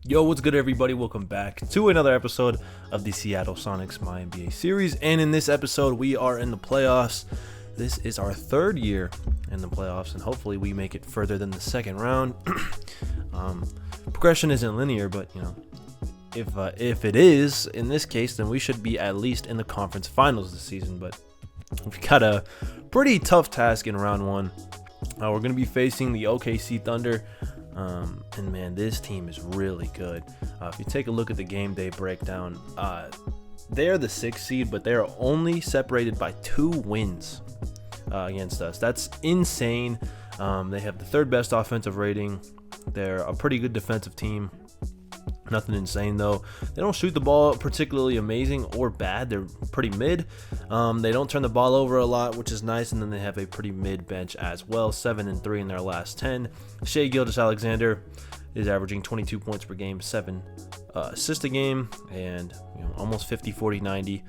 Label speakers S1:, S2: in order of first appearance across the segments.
S1: Yo, what's good, everybody? Welcome back to another episode of the Seattle Sonics MyNBA series. And in this episode, we are in the playoffs. This is our third year in the playoffs, and hopefully we make it further than the second round. Progression isn't linear, but if it is, in this case, then we should be at least in the conference finals this season. But we've got a pretty tough task in round one. We're going to be facing the OKC Thunder. And man, this team is really good. If you take a look at the game day breakdown, they're the 6th seed, but they're only separated by 2 wins against us. That's insane. They have the 3rd best offensive rating. They're a pretty good defensive team. Nothing insane though. They don't shoot the ball particularly amazing or bad. They're pretty mid. They don't turn the ball over a lot, which is nice. And then they have a pretty mid bench as well. 7-3 in their last 10. Shai Gilgeous-Alexander is averaging 22 points per game, 7 assists a game, and almost 50, 40, 90.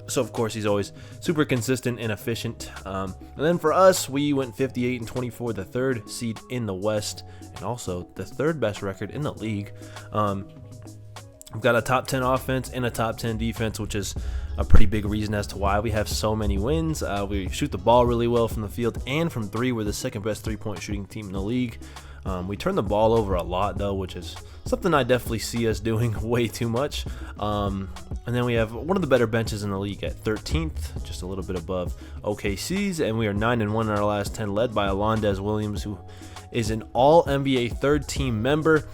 S1: So of course he's always super consistent and efficient. And then for us, we went 58-24, the 3rd seed in the West, and also the 3rd best record in the league. We've got a top 10 offense and a top 10 defense, which is a pretty big reason as to why we have so many wins. We shoot the ball really well from the field and from 3. We're the 2nd best 3-point shooting team in the league. We turn the ball over a lot though, which is something I definitely see us doing way too much. And then we have one of the better benches in the league at 13th, just a little bit above OKC's, and we are 9-1 in our last 10, led by Alondes Williams, who is an All-NBA 3rd team member.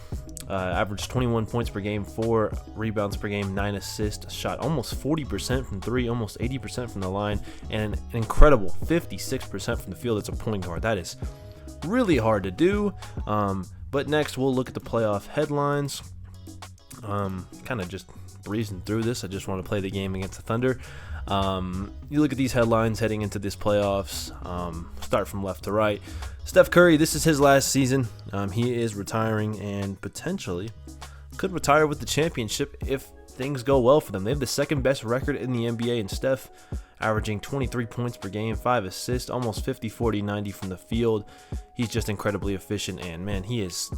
S1: Averaged 21 points per game, 4 rebounds per game, 9 assists, shot almost 40% from 3, almost 80% from the line, and an incredible 56% from the field as a point guard. That is really hard to do. But next we'll look at the playoff headlines. Kind of just breezing through this. I just want to play the game against the Thunder. You look at these headlines heading into this playoffs. Start from left to right. Steph Curry, this is his last season. He is retiring and potentially could retire with the championship if things go well for them. They have the 2nd best record in the NBA, and Steph averaging 23 points per game, 5 assists, almost 50, 40, 90 from the field. He's just incredibly efficient, and man, he is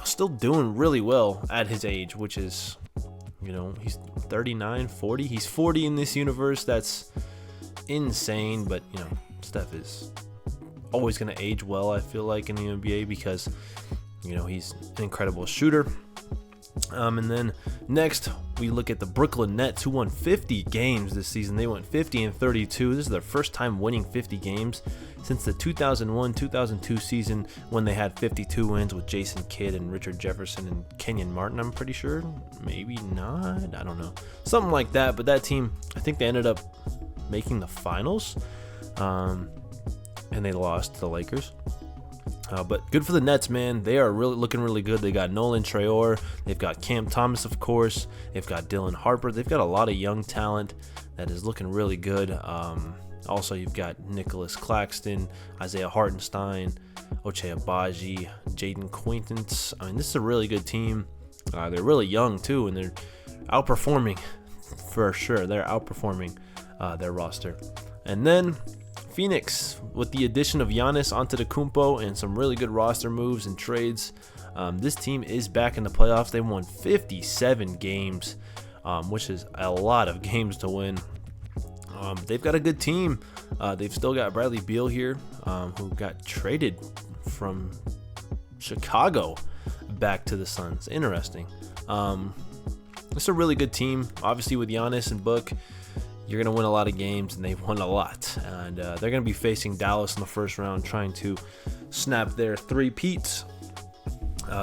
S1: still doing really well at his age, which is, he's 39, 40. He's 40 in this universe. That's insane, but, Steph is always going to age well, I feel like, in the NBA because, he's an incredible shooter. And then next, we look at the Brooklyn Nets, who won 50 games this season. They went 50-32. This is their first time winning 50 games since the 2001-2002 season, when they had 52 wins with Jason Kidd and Richard Jefferson and Kenyon Martin, I'm pretty sure. Maybe not. I don't know. Something like that. But that team, I think they ended up making the finals. And they lost to the Lakers. But good for the Nets, man. They are really looking really good. They got Nolan Traore. They've got Cam Thomas, of course. They've got Dylan Harper. They've got a lot of young talent that is looking really good. Also, you've got Nicholas Claxton, Isaiah Hartenstein, Ochai Agbaji, Jaden Quaintance. I mean, this is a really good team. They're really young, too, and they're outperforming for sure. They're outperforming their roster. And then Phoenix, with the addition of Giannis Antetokounmpo and some really good roster moves and trades, this team is back in the playoffs. They won 57 games, which is a lot of games to win. They've got a good team. They've still got Bradley Beal here, who got traded from Chicago back to the Suns. Interesting. It's a really good team. Obviously, with Giannis and Book, you're going to win a lot of games, and they've won a lot. And they're going to be facing Dallas in the first round, trying to snap their three-peats.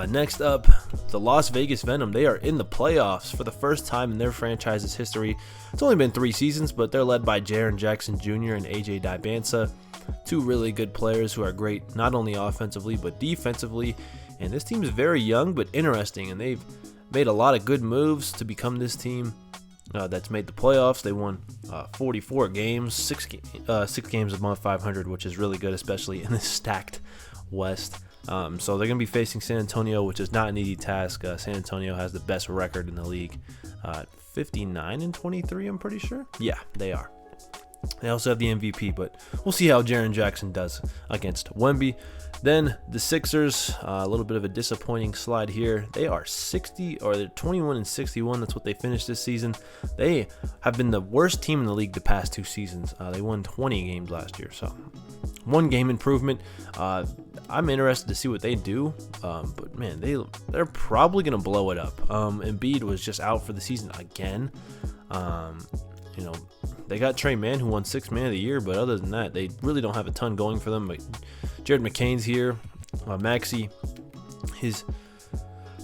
S1: Next up, the Las Vegas Venom. They are in the playoffs for the first time in their franchise's history. It's only been 3 seasons, but they're led by Jaren Jackson Jr. and AJ Dibansa, 2 really good players who are great not only offensively but defensively. And this team is very young but interesting, and they've made a lot of good moves to become this team that's made the playoffs. They won 44 games, 6 games above 500, which is really good, especially in this stacked West. So they're going to be facing San Antonio, which is not an easy task. San Antonio has the best record in the league, 59-23, I'm pretty sure. Yeah, they are. They also have the MVP, but we'll see how Jaren Jackson does against Wemby. Then the Sixers, a little bit of a disappointing slide here. They are 21-61. That's what they finished this season. They have been the worst team in the league the past 2 seasons. They won 20 games last year, so 1 game improvement. I'm interested to see what they do, but man, they're probably gonna blow it up. Embiid was just out for the season again. They got Trey Mann, who won 6th Man of the Year, but other than that, they really don't have a ton going for them. But Jared McCain's here. Maxey, his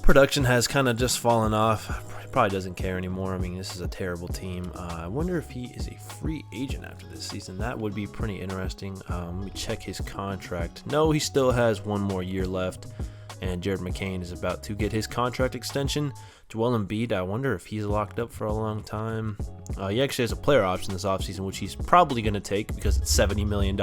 S1: production has kind of just fallen off. He probably doesn't care anymore. I mean, this is a terrible team. I wonder if he is a free agent after this season. That would be pretty interesting. Let me check his contract. No, he still has 1 more year left, and Jared McCain is about to get his contract extension. Joel Embiid, I wonder if he's locked up for a long time. He actually has a player option this offseason, which he's probably going to take because it's $70 million.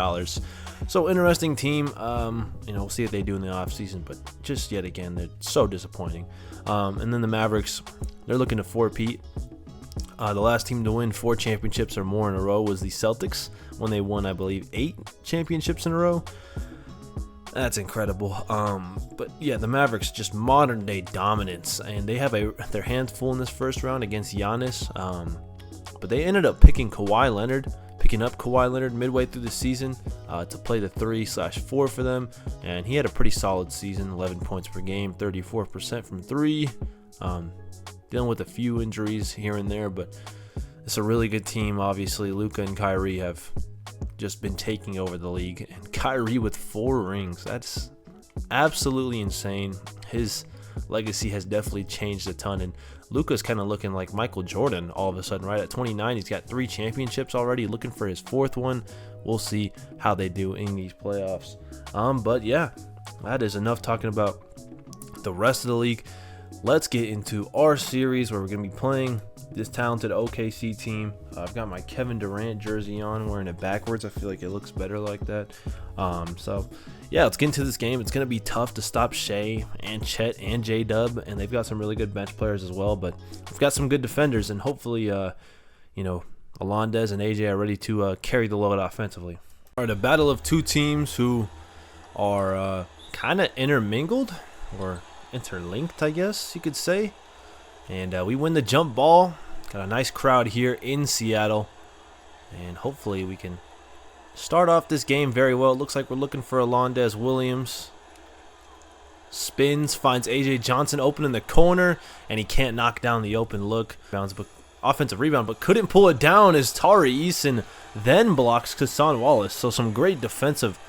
S1: So interesting team. We'll see what they do in the offseason, but just yet again, they're so disappointing. And then the Mavericks, they're looking to four-peat. The last team to win 4 championships or more in a row was the Celtics when they won, I believe, 8 championships in a row. That's incredible. But yeah, the Mavericks, just modern day dominance, and they have their hands full in this first round against Giannis. But they ended up picking up Kawhi Leonard midway through the season to play the 3/4 for them, and he had a pretty solid season, 11 points per game, 34% from 3. Dealing with a few injuries here and there, but it's a really good team. Obviously, Luka and Kyrie have just been taking over the league, and Kyrie with 4 rings, that's absolutely insane. His legacy has definitely changed a ton, and Luka's kind of looking like Michael Jordan all of a sudden, right? At 29, he's got 3 championships already, looking for his 4th one. We'll see how they do in these playoffs. But yeah, that is enough talking about the rest of the league. Let's get into our series where we're going to be playing this talented OKC team. I've got my Kevin Durant jersey on, wearing it backwards. I feel like it looks better like that. So yeah, let's get into this game. It's going to be tough to stop Shea and Chet and J-Dub, and they've got some really good bench players as well, but we've got some good defenders, and hopefully, Alondes and AJ are ready to carry the load offensively. All right, a battle of 2 teams who are kind of intermingled, or interlinked, I guess you could say. And we win the jump ball. Got a nice crowd here in Seattle, and hopefully we can start off this game very well. It looks like we're looking for Alondes Williams. Spins, finds AJ Johnson open in the corner, and he can't knock down the open look. Offensive rebound, but couldn't pull it down as Tari Eason then blocks Hassan Wallace. So some great defensive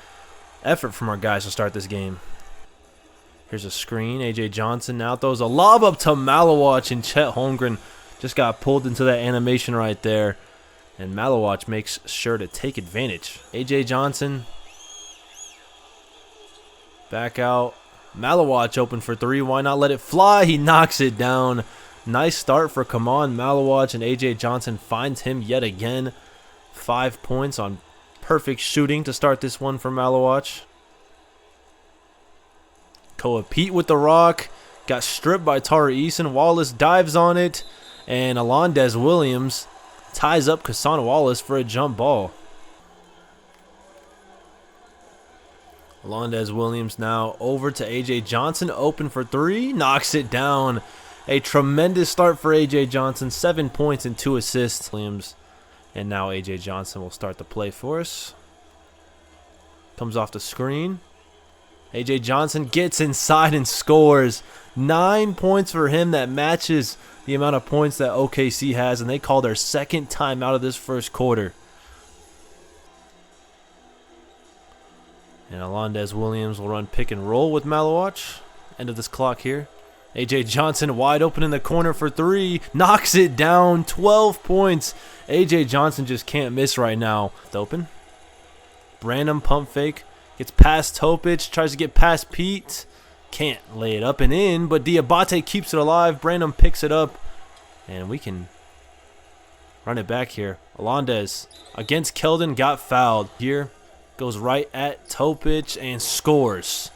S1: effort from our guys to start this game. Here's a screen. AJ Johnson now throws a lob up to Malawach, and Chet Holmgren just got pulled into that animation right there. And Malawach makes sure to take advantage. AJ Johnson back out. Malawach open for 3. Why not let it fly? He knocks it down. Nice start for Kaman Malawach, and AJ Johnson finds him yet again. 5 points on perfect shooting to start this one for Malawach. Koa Pete with the rock. Got stripped by Tari Eason. Wallace dives on it. And Alondes Williams ties up Hassan Wallace for a jump ball. Alondes Williams now over to AJ Johnson. Open for 3. Knocks it down. A tremendous start for AJ Johnson. 7 points and 2 assists. Williams. And now AJ Johnson will start the play for us. Comes off the screen. AJ Johnson gets inside and scores. 9 points for him. That matches the amount of points that OKC has, and they call their 2nd time out of this first quarter. And Alondes Williams will run pick and roll with Malawach. End of this clock here. AJ Johnson wide open in the corner for 3. Knocks it down. 12 points. AJ Johnson just can't miss right now. It's open. Branham pump fake. Gets past Topic, tries to get past Pete. Can't lay it up and in, but Diabate keeps it alive. Branham picks it up, and we can run it back here. Alondes against Keldon, got fouled. Here, goes right at Topic and scores.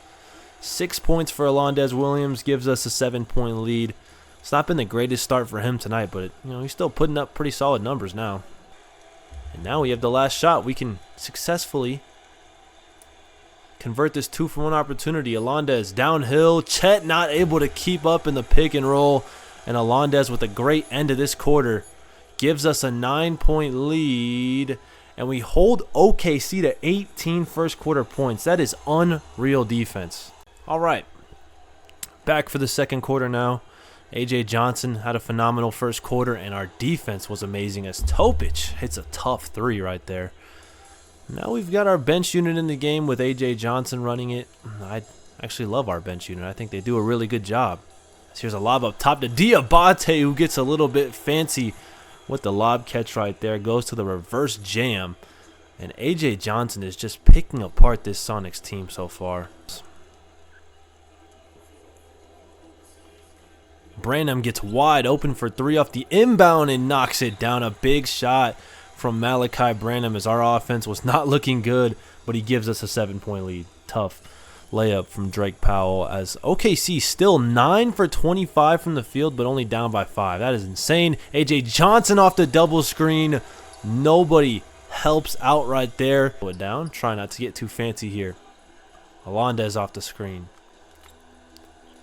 S1: 6 points for Alondes Williams, gives us a 7-point lead. It's not been the greatest start for him tonight, but he's still putting up pretty solid numbers now. Now we have the last shot. We can successfully convert this 2-for-1 opportunity. Alondes downhill. Chet not able to keep up in the pick and roll. And Alondes with a great end of this quarter gives us a 9-point lead. And we hold OKC to 18 first quarter points. That is unreal defense. All right. Back for the second quarter now. A.J. Johnson had a phenomenal first quarter, and our defense was amazing as Topic hits a tough three right there. Now we've got our bench unit in the game with A.J. Johnson running it. I actually love our bench unit. I think they do a really good job. Here's a lob up top to Diabate, who gets a little bit fancy with the lob catch right there. Goes to the reverse jam. And A.J. Johnson is just picking apart this Sonics team so far. Branham gets wide open for three off the inbound and knocks it down. A big shot from Malachi Branham as our offense was not looking good, but he gives us a 7-point lead. Tough layup from Drake Powell as OKC still 9 for 25 from the field, but only down by 5. That is insane. A.J. Johnson off the double screen. Nobody helps out right there. Put it down. Try not to get too fancy here. Alondes off the screen.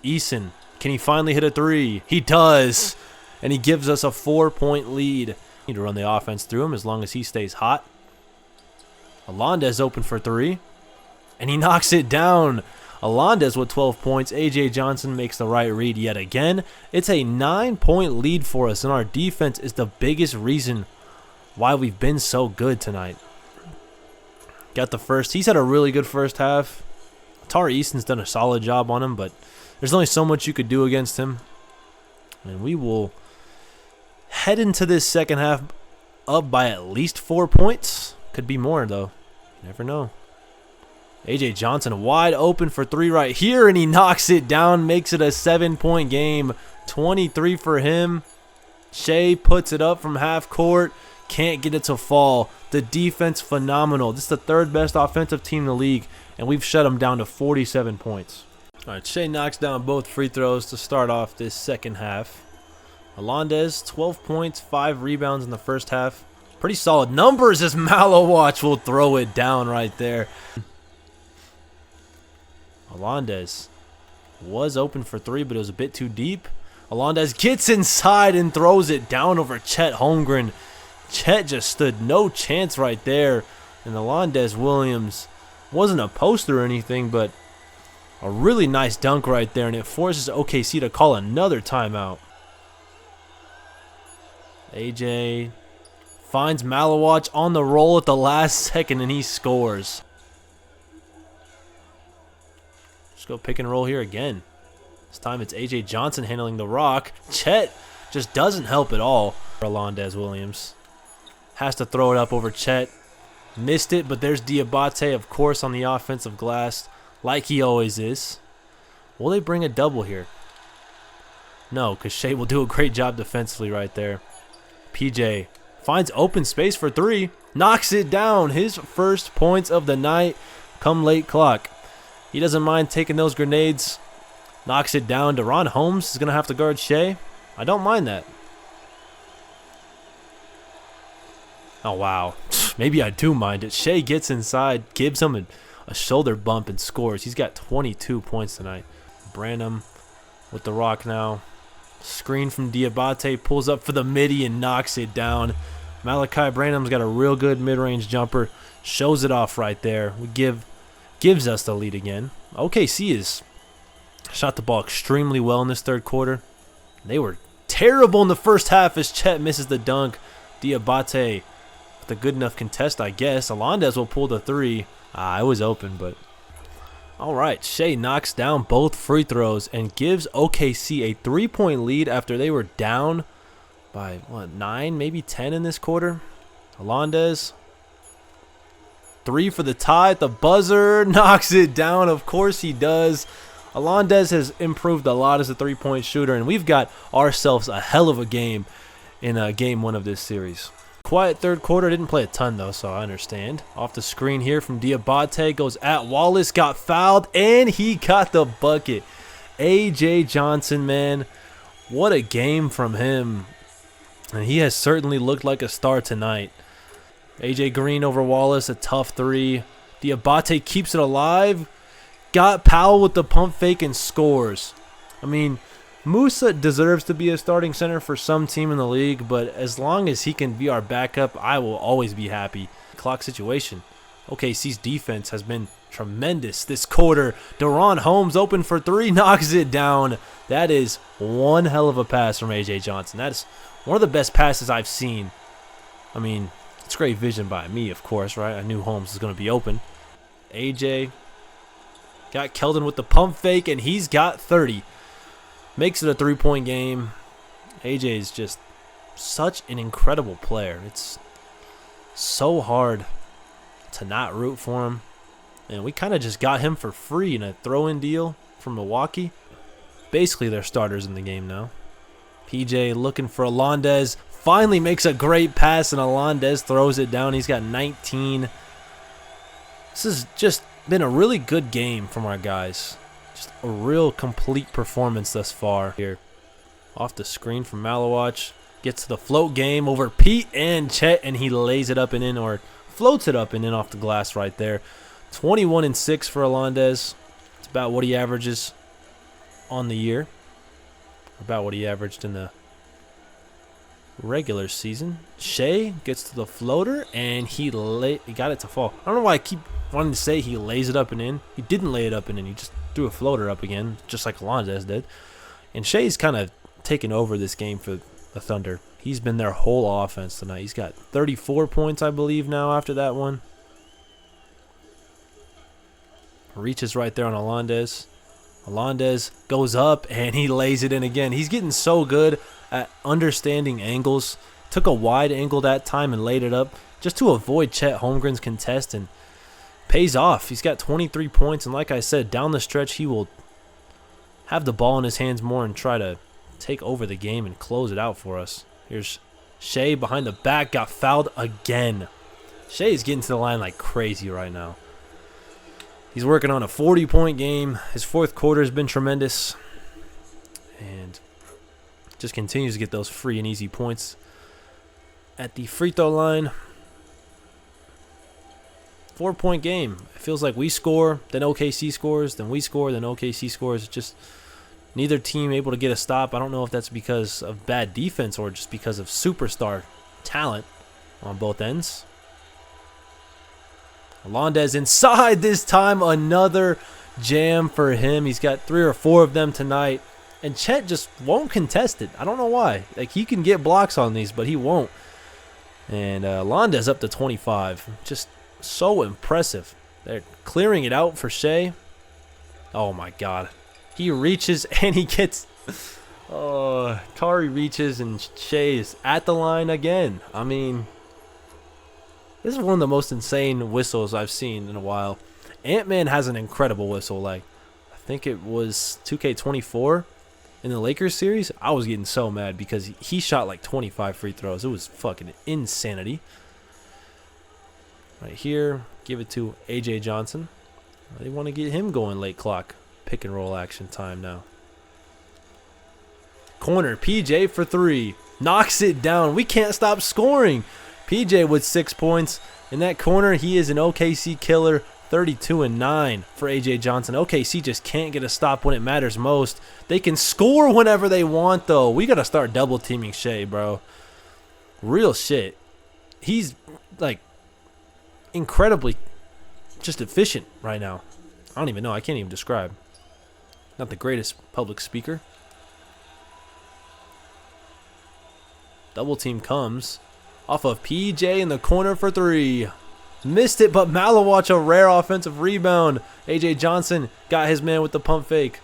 S1: Eason. Can he finally hit a three? He does. And he gives us a 4-point lead. Need to run the offense through him as long as he stays hot. Alondes open for three. And he knocks it down. Alondes with 12 points. A.J. Johnson makes the right read yet again. It's a 9-point lead for us, and our defense is the biggest reason why we've been so good tonight. Got the first. He's had a really good first half. Tari Easton's done a solid job on him, but there's only so much you could do against him. And we will head into this second half up by at least 4 points. Could be more, though. You never know. A.J. Johnson wide open for three right here, and he knocks it down, makes it a 7-point game. 23 for him. Shea puts it up from half court. Can't get it to fall. The defense, phenomenal. This is the third best offensive team in the league, and we've shut them down to 47 points. All right, Shea knocks down both free throws to start off this second half. Alondes, 12 points, 5 rebounds in the first half. Pretty solid numbers as Malowatch will throw it down right there. Alondes was open for three, but it was a bit too deep. Alondes gets inside and throws it down over Chet Holmgren. Chet just stood no chance right there. And Alondes Williams wasn't a poster or anything, but a really nice dunk right there, and it forces OKC to call another timeout. AJ finds Malowatch on the roll at the last second, and he scores. Just go pick and roll here again. This time it's A.J. Johnson handling the rock. Chet just doesn't help at all. Alondes Williams has to throw it up over Chet. Missed it, but there's Diabate, of course, on the offensive glass, like he always is. Will they bring a double here? No, because Shea will do a great job defensively right there. PJ finds open space for three. Knocks it down. His first points of the night come late clock. He doesn't mind taking those grenades. Knocks it down. Deron Holmes is going to have to guard Shea. I don't mind that. Oh, wow. Maybe I do mind it. Shea gets inside, gives him a shoulder bump, and scores. He's got 22 points tonight. Branham with the rock now. Screen from Diabate, pulls up for the midi and knocks it down. Malachi Branham's got a real good mid-range jumper. Shows it off right there. Gives us the lead again. OKC is shot the ball extremely well in this third quarter. They were terrible in the first half as Chet misses the dunk. Diabate with a good enough contest, I guess. Alondes will pull the three. It was open, but all right. Shea knocks down both free throws and gives OKC a 3-point lead after they were down by, 9, maybe 10 in this quarter. Alondes, three for the tie at the buzzer. Knocks it down. Of course he does. Alondes has improved a lot as a three-point shooter, and we've got ourselves a hell of a game in game one of this series. Quiet third quarter. Didn't play a ton, though, so I understand. Off the screen here from Diabate. Goes at Wallace. Got fouled, and he got the bucket. A.J. Johnson, man. What a game from him. And he has certainly looked like a star tonight. AJ Green over Wallace, a tough three. Diabate keeps it alive. Got Powell with the pump fake and scores. I mean, Musa deserves to be a starting center for some team in the league, but as long as he can be our backup, I will always be happy. Clock situation. OKC's defense has been tremendous this quarter. Deron Holmes open for three, knocks it down. That is one hell of a pass from A.J. Johnson. That is one of the best passes I've seen. I mean, it's great vision by me, of course, right? I knew Holmes was going to be open. A.J. got Keldon with the pump fake, and he's got 30. Makes it a three-point game. A.J. is just such an incredible player. It's so hard to not root for him. And we kind of just got him for free in a throw-in deal from Milwaukee. Basically, they're starters in the game now. PJ looking for Alondes. Finally makes a great pass, and Alondes throws it down. He's got 19. This has just been a really good game from our guys. Just a real complete performance thus far here. Off the screen from Malawach. Gets to the float game over Pete and Chet, and he lays it up and in, or floats it up and in off the glass right there. 21 and 6 for Alondes. It's about what he averages on the year. About what he averaged in the regular season. Shea gets to the floater, and he got it to fall. I don't know why I keep wanting to say he lays it up and in. He didn't lay it up and in. He just threw a floater up again, just like Alondes did. And Shea's kind of taken over this game for the Thunder. He's been their whole offense tonight. He's got 34 points, I believe, now after that one. Reaches right there on Alondes. Alondes goes up, and he lays it in again. He's getting so good at understanding angles. Took a wide angle that time and laid it up just to avoid Chet Holmgren's contest, and pays off. He's got 23 points, and like I said, down the stretch, he will have the ball in his hands more and try to take over the game and close it out for us. Here's Shea behind the back, got fouled again. Shea is getting to the line like crazy right now. He's working on a 40-point game. His fourth quarter has been tremendous. And just continues to get those free and easy points at the free throw line. 4-point game. It feels like we score, then OKC scores, then we score, then OKC scores. Just neither team able to get a stop. I don't know if that's because of bad defense or just because of superstar talent on both ends. Alondes inside this time. Another jam for him. He's got 3 or 4 of them tonight. And Chet just won't contest it. I don't know why. Like, he can get blocks on these, but he won't. And Alondes up to 25. Just so impressive. They're clearing it out for Shea. Oh, my God. He reaches and he gets... Kari reaches and Shea is at the line again. I mean... This is one of the most insane whistles I've seen in a while. Ant-Man has an incredible whistle. Like, I think it was 2K24 in the Lakers series. I was getting so mad because he shot like 25 free throws. It was fucking insanity. Right here, give it to A.J. Johnson. They want to get him going late clock. Pick and roll action time now. Corner, PJ for 3. Knocks it down. We can't stop scoring. PJ with 6 points. In that corner, he is an OKC killer. 32 and 9 for AJ Johnson. OKC just can't get a stop when it matters most. They can score whenever they want, though. We got to start double teaming Shea, bro. Real shit. He's, like, incredibly just efficient right now. I don't even know. I can't even describe. Not the greatest public speaker. Double team comes off of PJ in the corner for 3. Missed it, but Malawach, a rare offensive rebound. AJ Johnson got his man with the pump fake.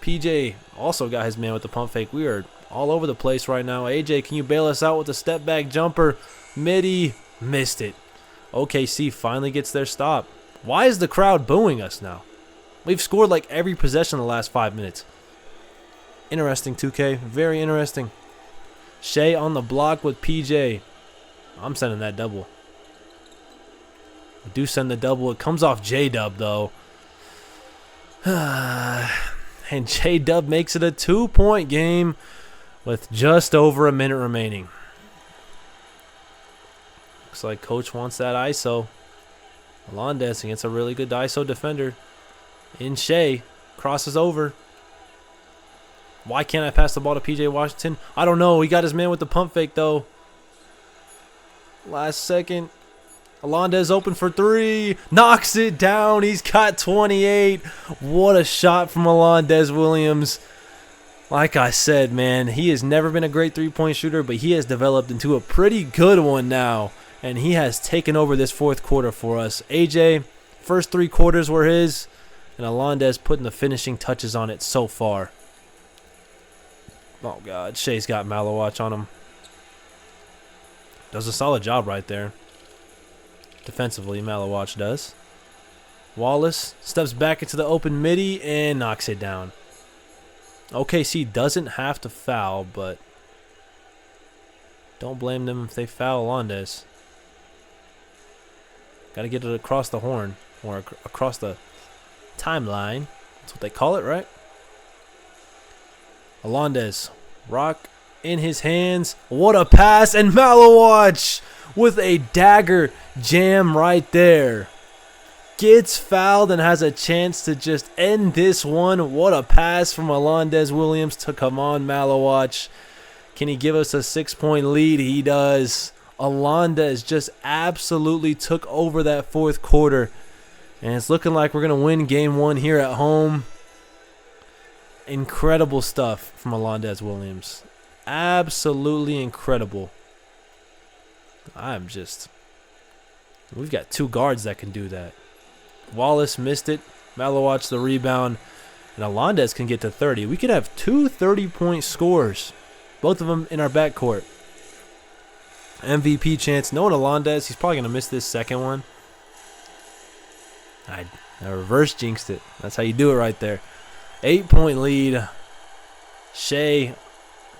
S1: PJ also got his man with the pump fake. We are all over the place right now. AJ, can you bail us out with a step back jumper? Midi missed it. OKC finally gets their stop. Why is the crowd booing us now? We've scored like every possession in the last 5 minutes. Interesting, 2K. Very interesting. Shea on the block with PJ. I'm sending that double. I do send the double. It comes off J-Dub, though. And J-Dub makes it a 2-point game with just over a minute remaining. Looks like coach wants that ISO. Melendez against a really good ISO defender. In Shea. Crosses over. Why can't I pass the ball to PJ Washington? I don't know. He got his man with the pump fake, though. Last second. Melendez open for three. Knocks it down. He's got 28. What a shot from Melendez Williams. Like I said, man, he has never been a great three-point shooter, but he has developed into a pretty good one now. And he has taken over this fourth quarter for us. AJ, first 3 quarters were his. And Melendez putting the finishing touches on it so far. Oh, God. Shea's got Malowatch on him. Does a solid job right there. Defensively, Malowatch does. Wallace steps back into the open midi and knocks it down. OKC doesn't have to foul, but don't blame them if they foul Melendez. Got to get it across the horn or across the timeline. That's what they call it, right? Melendez, rock in his hands. What a pass, and Malowatch with a dagger jam right there. Gets fouled and has a chance to just end this one. What a pass from Melendez Williams to come on, Malowatch. Can he give us a 6-point lead? He does. Melendez just absolutely took over that fourth quarter. And it's looking like we're going to win game 1 here at home. Incredible stuff from Melendez Williams. Absolutely incredible. We've got 2 guards that can do that. Wallace missed it. Malowatch the rebound. And Melendez can get to 30. We could have 2 30-point scores. Both of them in our backcourt. MVP chance. Knowing Melendez, he's probably going to miss this second one. I reverse jinxed it. That's how you do it right there. 8-point lead. Shea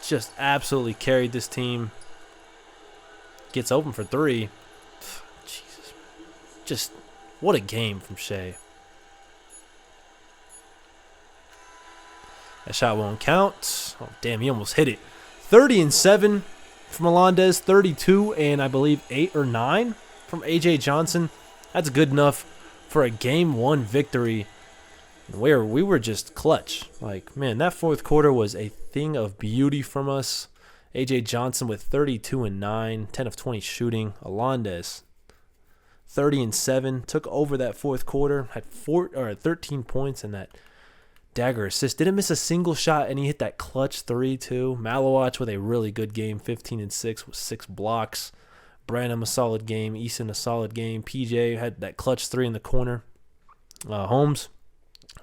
S1: just absolutely carried this team. Gets open for 3. Jesus. Just what a game from Shea. That shot won't count. Oh, damn, he almost hit it. 30 and 7 from Melendez. 32 and I believe 8 or 9 from AJ Johnson. That's good enough for a game 1 victory where we were just clutch. Like, man, that fourth quarter was a thing of beauty from us. AJ Johnson with 32 and 9, 10 of 20 shooting. Melendez 30 and 7, took over that fourth quarter, had 13 points and that dagger assist. Didn't miss a single shot, and he hit that clutch 3 too. Malowatch with a really good game, 15 and 6 with 6 blocks. Branham a solid game. Eason a solid game. PJ had that clutch 3 in the corner. Holmes,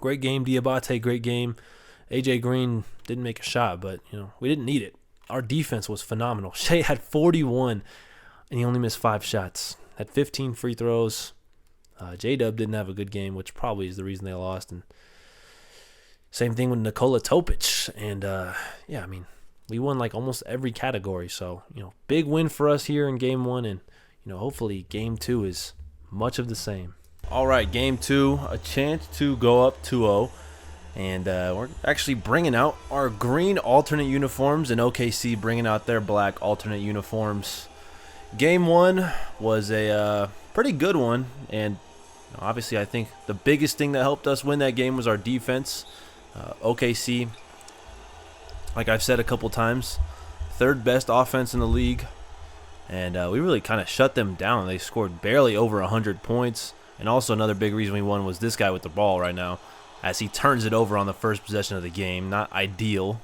S1: great game. Diabate, great game. AJ Green didn't make a shot, but we didn't need it. Our defense was phenomenal. Shea had 41, and he only missed 5 shots. Had 15 free throws. J-Dub didn't have a good game, which probably is the reason they lost. And same thing with Nikola Topic. And, we won like almost every category. So, big win for us here in game 1. And, hopefully game 2 is much of the same. All right, game 2, a chance to go up 2-0. And we're actually bringing out our green alternate uniforms, and OKC bringing out their black alternate uniforms. Game 1 was a pretty good one, and obviously I think the biggest thing that helped us win that game was our defense. OKC, like I've said a couple times, 3rd best offense in the league, and we really kind of shut them down. They scored barely over 100 points, and also another big reason we won was this guy with the ball right now, as he turns it over on the first possession of the game. Not ideal.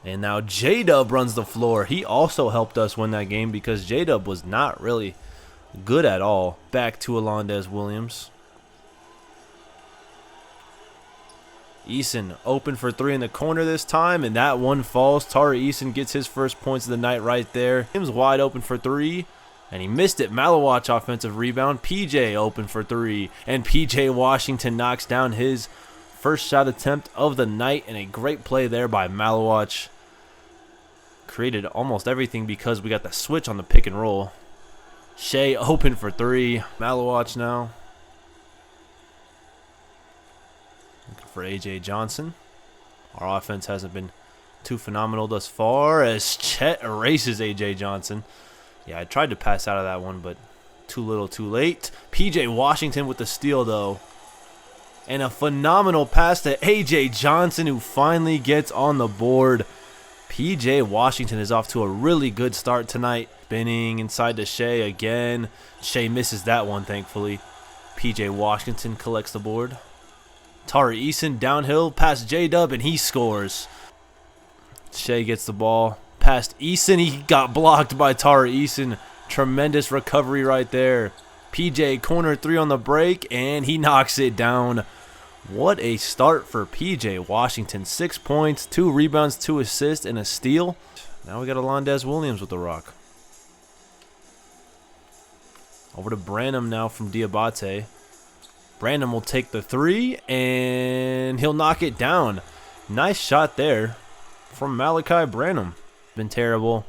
S1: And now J-Dub runs the floor. He also helped us win that game because J-Dub was not really good at all. Back to Melendez Williams. Eason open for 3 in the corner this time, and that one falls. Tari Eason gets his first points of the night right there. Tim's wide open for 3, and he missed it. Malowatch offensive rebound. PJ open for 3, and PJ Washington knocks down his first shot attempt of the night, and a great play there by Malowatch. Created almost everything because we got the switch on the pick and roll. Shea open for 3. Malowatch now. Looking for AJ Johnson. Our offense hasn't been too phenomenal thus far as Chet erases AJ Johnson. Yeah, I tried to pass out of that one, but too little too late. PJ Washington with the steal, though. And a phenomenal pass to A.J. Johnson, who finally gets on the board. P.J. Washington is off to a really good start tonight. Spinning inside to Shea again. Shea misses that one, thankfully. P.J. Washington collects the board. Tari Eason downhill past J-Dub, and he scores. Shea gets the ball. Past Eason, he got blocked by Tari Eason. Tremendous recovery right there. PJ corner three on the break, and he knocks it down. What a start for PJ Washington. 6 points, 2 rebounds, 2 assists, and a steal. Now we got Alondes Williams with the rock. Over to Branham now from Diabate. Branham will take the three, and he'll knock it down. Nice shot there from Malachi Branham. Been terrible.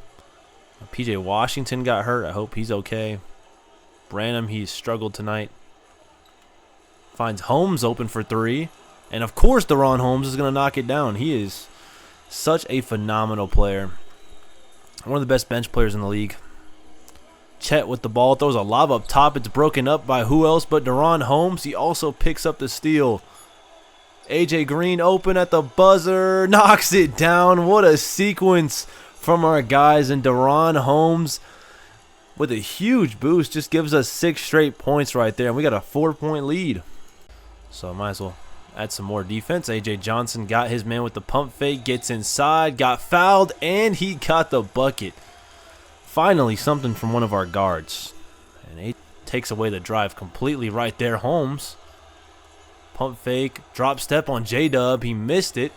S1: PJ Washington got hurt. I hope he's okay. Branham, he's struggled tonight. Finds Holmes open for three. And, of course, Deron Holmes is going to knock it down. He is such a phenomenal player. One of the best bench players in the league. Chet with the ball. Throws a lob up top. It's broken up by who else but Deron Holmes. He also picks up the steal. AJ Green open at the buzzer. Knocks it down. What a sequence from our guys. And Deron Holmes, with a huge boost, just gives us 6 straight points right there. And we got a 4-point lead. So I might as well add some more defense. A.J. Johnson got his man with the pump fake. Gets inside. Got fouled. And he got the bucket. Finally, something from one of our guards. And he takes away the drive completely right there. Holmes. Pump fake. Drop step on J-Dub. He missed it.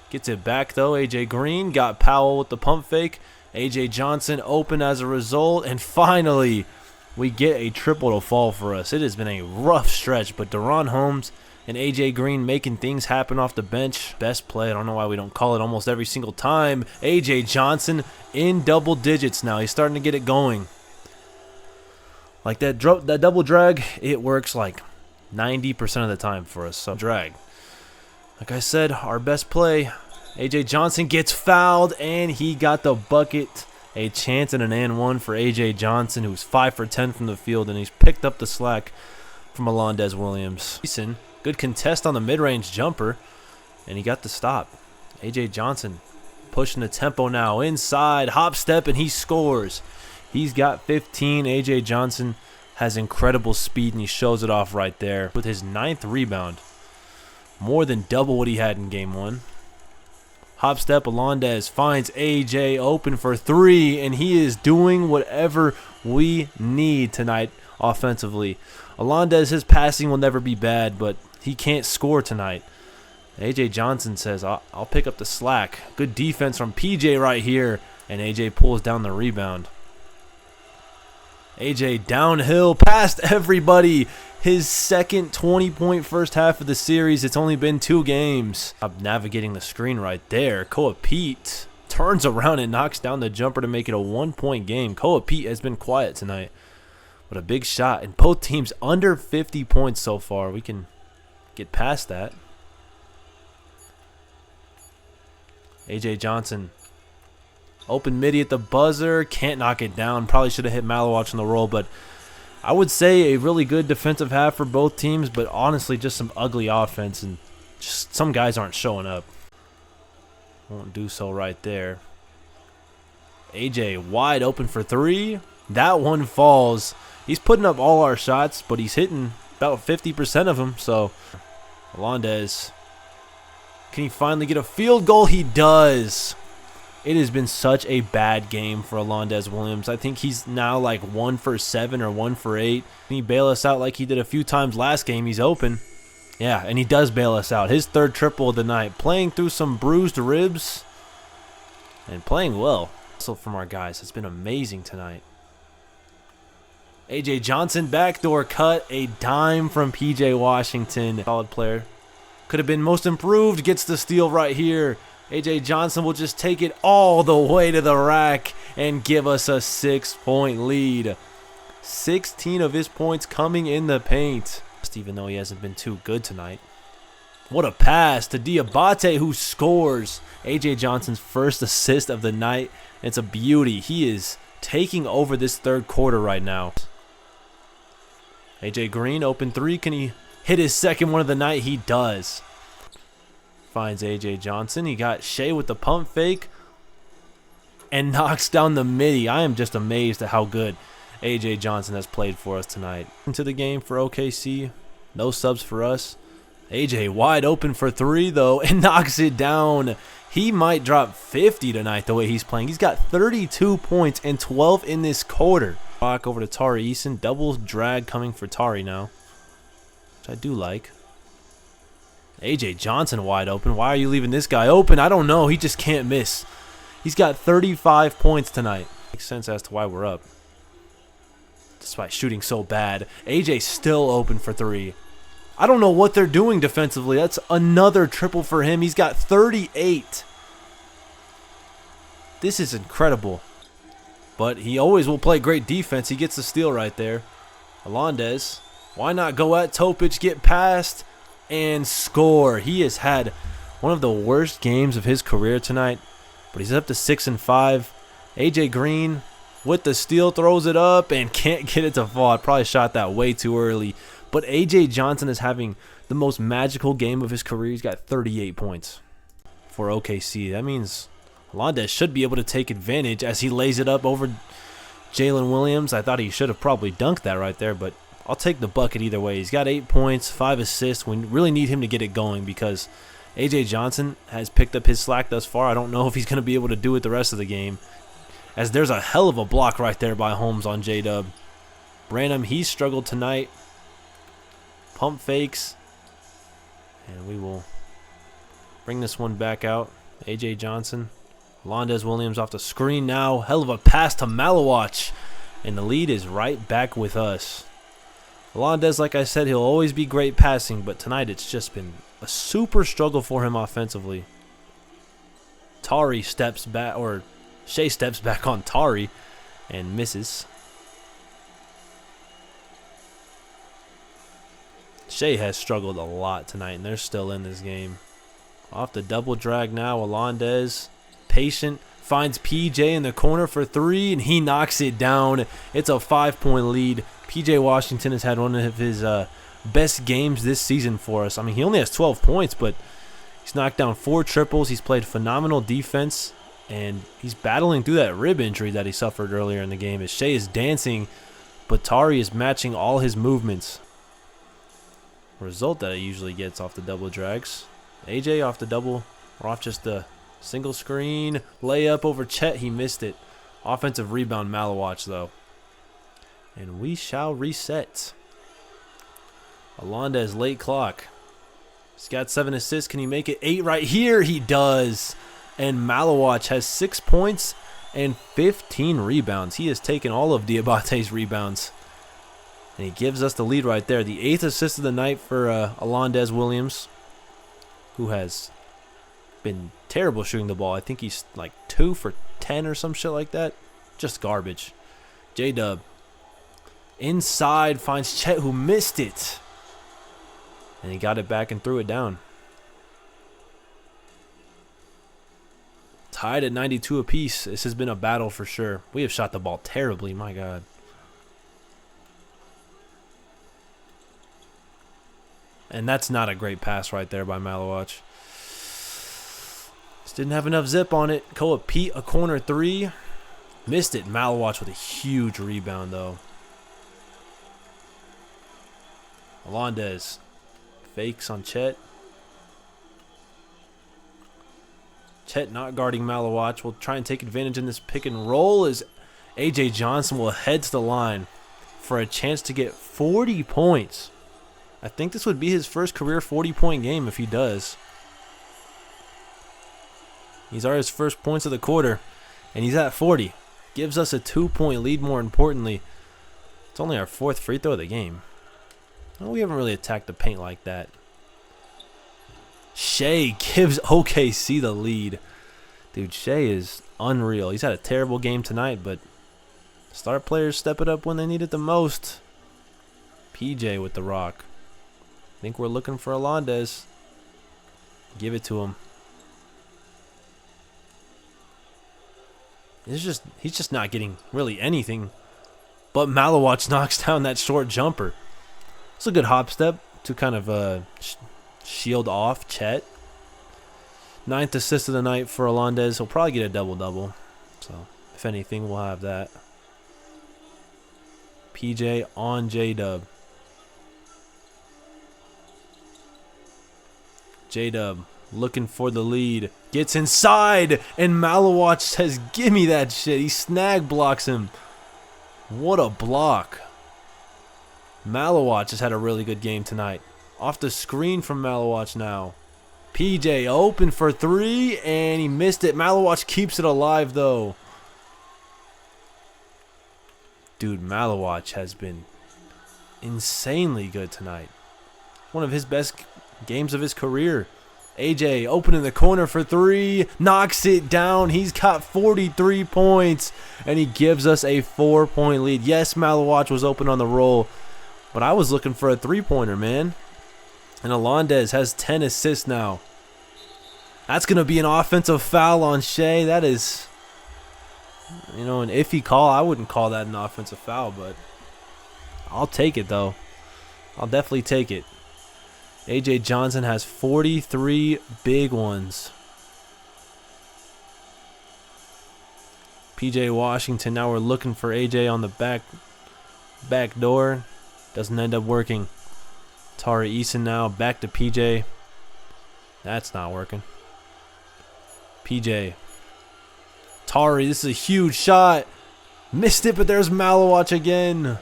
S1: Gets it back, though. A.J. Green got Powell with the pump fake. A.J. Johnson open as a result. And finally, we get a triple to fall for us. It has been a rough stretch, but Deron Holmes and A.J. Green making things happen off the bench. Best play. I don't know why we don't call it almost every single time. A.J. Johnson in double digits now. He's starting to get it going. Like that double drag, it works like 90% of the time for us. So drag. Like I said, our best play. A.J. Johnson gets fouled, and he got the bucket. A chance and an and one for A.J. Johnson, who's 5 for 10 from the field, and he's picked up the slack from Alondes Williams. Good contest on the mid-range jumper, and he got the stop. A.J. Johnson pushing the tempo now inside, hop step, and he scores. He's got 15. A.J. Johnson has incredible speed, and he shows it off right there with his 9th rebound. More than double what he had in game 1. Hop step, Alondes finds AJ open for 3, and he is doing whatever we need tonight offensively. Alondes, his passing will never be bad, but he can't score tonight. AJ Johnson says, I'll pick up the slack. Good defense from PJ right here, and AJ pulls down the rebound. AJ downhill past everybody. His second 20-point first half of the series. It's only been 2 games. I'm navigating the screen right there. Koa Pete turns around and knocks down the jumper to make it a 1-point game. Koa Pete has been quiet tonight, but a big shot. And both teams under 50 points so far. We can get past that. AJ Johnson. Open midi at the buzzer. Can't knock it down. Probably should have hit Malawach on the roll, but I would say a really good defensive half for both teams, but honestly just some ugly offense, and just some guys aren't showing up. Won't do so right there. AJ wide open for 3. That one falls. He's putting up all our shots, but he's hitting about 50% of them. So Alondes, can he finally get a field goal? He does. It has been such a bad game for Alondes Williams. I think he's now like 1 for 7 or 1 for 8. Can he bail us out like he did a few times last game? He's open. Yeah, and he does bail us out. His 3rd triple of the night. Playing through some bruised ribs and playing well. So from our guys, it's been amazing tonight. A.J. Johnson, backdoor cut. A dime from P.J. Washington. Solid player. Could have been most improved. Gets the steal right here. A.J. Johnson will just take it all the way to the rack and give us a 6-point lead. 16 of his points coming in the paint. Even though he hasn't been too good tonight. What a pass to Diabate, who scores. A.J. Johnson's first assist of the night. It's a beauty. He is taking over this third quarter right now. AJ Green, open three. Can he hit his second one of the night? He does. Finds AJ Johnson. He got Shea with the pump fake and knocks down the midi. I am just amazed at how good AJ Johnson has played for us tonight. Into the game for OKC. No subs for us. AJ wide open for three, though, and knocks it down. He might drop 50 tonight the way he's playing. He's got 32 points and 12 in this quarter. Back over to Tari Eason. Double drag coming for Tari now, which I do like. AJ Johnson wide open. Why are you leaving this guy open? I don't know. He just can't miss. He's got 35 points tonight. Makes sense as to why we're up, despite shooting so bad. AJ still open for three. I don't know what they're doing defensively. That's another triple for him. He's got 38. This is incredible. But he always will play great defense. He gets the steal right there. Alondes, why not go at Topic, get past, and score? He has had one of the worst games of his career tonight, but he's up to 6 and 5. AJ Green with the steal, throws it up and can't get it to fall. I probably shot that way too early. But AJ Johnson is having the most magical game of his career. He's got 38 points for OKC. That means Alondes should be able to take advantage as he lays it up over Jalen Williams. I thought he should have probably dunked that right there, but I'll take the bucket either way. He's got 8 points, 5 assists. We really need him to get it going because AJ Johnson has picked up his slack thus far. I don't know if he's going to be able to do it the rest of the game, as there's a hell of a block right there by Holmes on J-Dub. Branham, he struggled tonight. Pump fakes. And we will bring this one back out. AJ Johnson. Alondes Williams off the screen now. Hell of a pass to Malawach. And the lead is right back with us. Alondes, like I said, he'll always be great passing, but tonight it's just been a super struggle for him offensively. Tari steps back, or Shea steps back on Tari and misses. Shea has struggled a lot tonight, and they're still in this game. Off the double drag now, Alondes, patient, finds PJ in the corner for three, and he knocks it down. It's a 5-point lead. PJ Washington has had one of his best games this season for us. I mean, he only has 12 points, but he's knocked down 4 triples. He's played phenomenal defense, and he's battling through that rib injury that he suffered earlier in the game. As Shea is dancing, but Tari is matching all his movements. Result that he usually gets off the double drags. AJ off the double, or off just the single screen. Layup over Chet, he missed it. Offensive rebound Malawach though. And we shall reset. Alondes late clock. He's got 7 assists. Can he make it 8 right here? He does. And Malawach has 6 points and 15 rebounds. He has taken all of Diabate's rebounds. And he gives us the lead right there. The 8th assist of the night for Alondes Williams, who has been terrible shooting the ball. I think he's like 2 for 10 or some shit like that. Just garbage. J-Dub inside finds Chet, who missed it. And he got it back and threw it down. Tied at 92 apiece. This has been a battle for sure. We have shot the ball terribly, my God. And that's not a great pass right there by Malawach. Just didn't have enough zip on it. Koa Pete, a corner 3. Missed it. Malawach with a huge rebound, though. Alondes fakes on Chet. Chet not guarding Malawach. Will try and take advantage in this pick and roll as AJ Johnson will head to the line for a chance to get 40 points. I think this would be his first career 40-point game if he does. These are his first points of the quarter, and he's at 40. Gives us a 2-point lead, more importantly. It's only our 4th free throw of the game. Well, we haven't really attacked the paint like that. Shea gives OKC the lead. Dude, Shea is unreal. He's had a terrible game tonight, but star players step it up when they need it the most. PJ with the rock. I think we're looking for Alondes. Give it to him. he's just not getting really anything. But Malawach knocks down that short jumper. It's a good hop step to kind of shield off Chet. 9th assist of the night for Alondes. He'll probably get a double-double. So, if anything, we'll have that. PJ on J-Dub. J-Dub looking for the lead. Gets inside, and Malawach says, give me that shit. He snag blocks him. What a block. Malawach has had a really good game tonight. Off the screen from Malawach now. PJ open for 3, and he missed it. Malawach keeps it alive, though. Dude, Malawach has been insanely good tonight. One of his best games of his career. AJ open in the corner for 3. Knocks it down. He's got 43 points, and he gives us a 4-point lead. Yes, Malawach was open on the roll, but I was looking for a 3-pointer, man. And Alondes has 10 assists now. That's going to be an offensive foul on Shea. That is, an iffy call. I wouldn't call that an offensive foul, but I'll take it, though. I'll definitely take it. AJ Johnson has 43 big ones. PJ Washington, now we're looking for AJ on the back door. Doesn't end up working. Tari Eason now back to PJ. That's not working. PJ. Tari, this is a huge shot. Missed it, but there's Malawach again.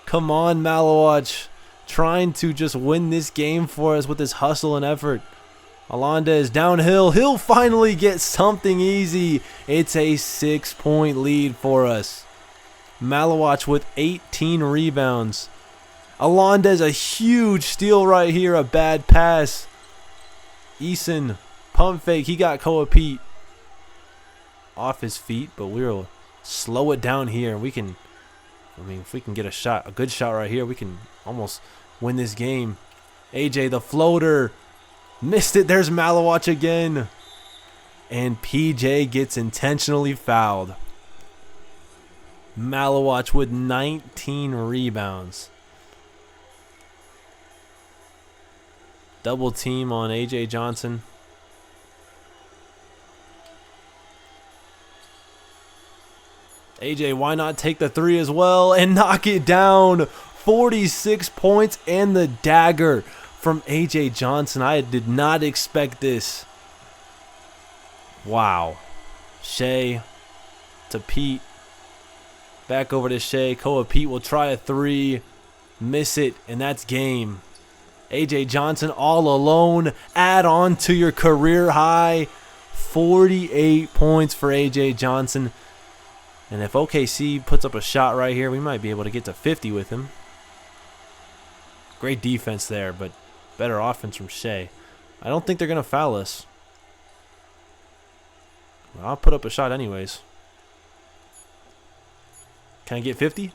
S1: Come on, Malawach. Trying to just win this game for us with his hustle and effort. Alondes downhill. He'll finally get something easy. It's a 6-point lead for us. Malawach with 18 rebounds. Alondes, a huge steal right here. A bad pass. Eason, pump fake. He got Koa Pete off his feet, but we'll slow it down here. We can, if we can get a good shot right here, we can almost win this game. AJ, the floater. Missed it. There's Malawach again. And PJ gets intentionally fouled. Malawach with 19 rebounds. Double team on AJ Johnson. AJ, why not take the 3 as well and knock it down? 46 points and the dagger from AJ Johnson. I did not expect this. Wow. Shea to Pete. Back over to Shea. Koa Pete will try a 3. Miss it, and that's game. AJ Johnson all alone. Add on to your career high. 48 points for AJ Johnson. And if OKC puts up a shot right here, we might be able to get to 50 with him. Great defense there, but better offense from Shea. I don't think they're going to foul us. Well, I'll put up a shot anyways. Can I get 50?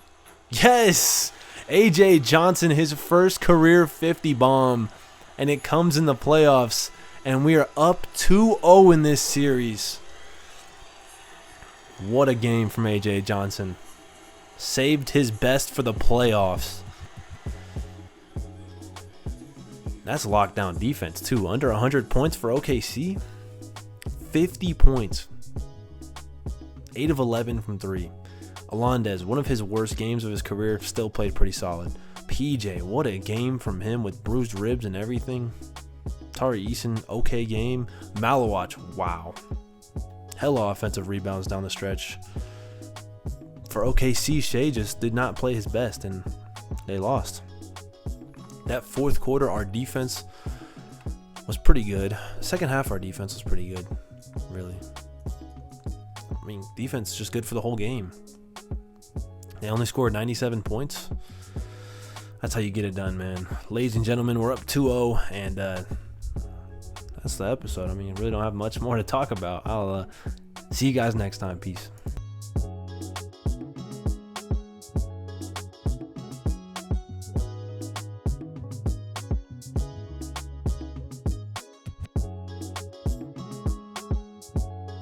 S1: Yes! AJ Johnson, his first career 50 bomb. And it comes in the playoffs. And we are up 2-0 in this series. What a game from AJ Johnson. Saved his best for the playoffs. That's lockdown defense too. Under 100 points for OKC. 50 points. 8 of 11 from 3. Alondes, one of his worst games of his career, still played pretty solid. PJ, what a game from him with bruised ribs and everything. Tari Eason, okay game. Malawach, wow. Hella offensive rebounds down the stretch. For OKC, Shea just did not play his best, and they lost. That fourth quarter, our defense was pretty good. Second half, our defense was pretty good, really. Defense is just good for the whole game. They only scored 97 points. That's how you get it done, man. Ladies and gentlemen, we're up 2-0, and that's the episode. I really don't have much more to talk about. I'll see you guys next time. Peace.